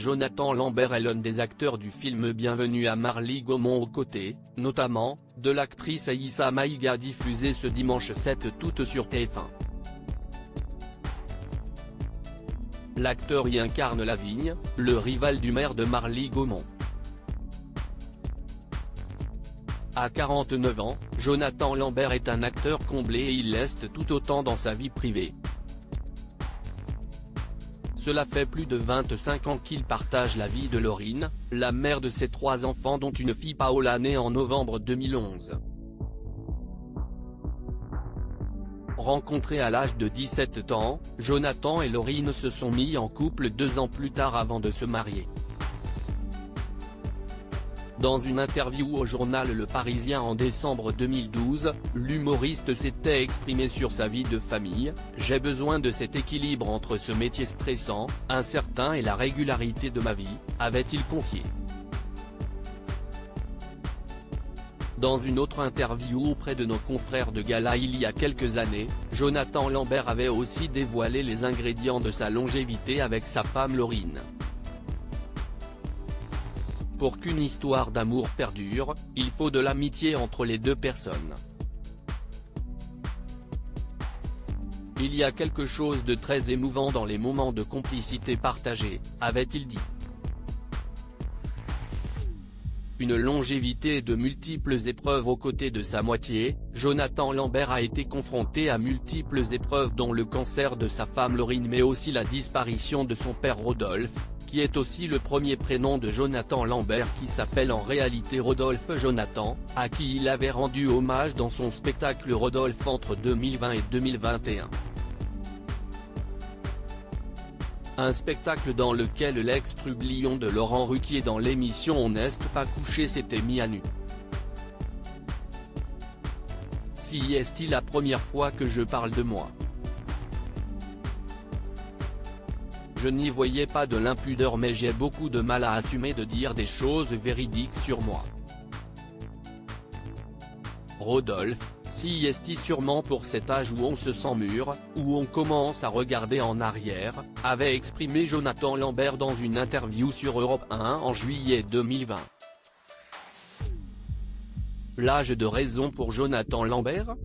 Jonathan Lambert est l'un des acteurs du film Bienvenue à Marly-Gaumont aux côtés, notamment, de l'actrice Aïssa Maïga diffusée ce dimanche 7 août sur TF1. L'acteur y incarne Lavigne, le rival du maire de Marly-Gaumont. À 49 ans, Jonathan Lambert est un acteur comblé et il l'est tout autant dans sa vie privée. Cela fait plus de 25 ans qu'il partage la vie de Laurine, la mère de ses 3 enfants dont une fille Paola née en novembre 2011. Rencontrés à l'âge de 17 ans, Jonathan et Laurine se sont mis en couple 2 ans plus tard avant de se marier. Dans une interview au journal Le Parisien en décembre 2012, l'humoriste s'était exprimé sur sa vie de famille. « J'ai besoin de cet équilibre entre ce métier stressant, incertain et la régularité de ma vie », avait-il confié. Dans une autre interview auprès de nos confrères de Gala il y a quelques années, Jonathan Lambert avait aussi dévoilé les ingrédients de sa longévité avec sa femme Laurine. Pour qu'une histoire d'amour perdure, il faut de l'amitié entre les deux personnes. Il y a quelque chose de très émouvant dans les moments de complicité partagés, avait-il dit. Une longévité et de multiples épreuves aux côtés de sa moitié, Jonathan Lambert a été confronté à multiples épreuves dont le cancer de sa femme Laurine mais aussi la disparition de son père Rodolphe, qui est aussi le premier prénom de Jonathan Lambert qui s'appelle en réalité Rodolphe Jonathan, à qui il avait rendu hommage dans son spectacle Rodolphe entre 2020 et 2021. Un spectacle dans lequel l'ex-trublion de Laurent Ruquier dans l'émission On n'est pas couché s'était mis à nu. Si est-il la première fois que je parle de moi? Je n'y voyais pas de l'impudeur mais j'ai beaucoup de mal à assumer de dire des choses véridiques sur moi. Rodolphe, si est sûrement pour cet âge où on se sent mûr, où on commence à regarder en arrière, avait exprimé Jonathan Lambert dans une interview sur Europe 1 en juillet 2020. L'âge de raison pour Jonathan Lambert ?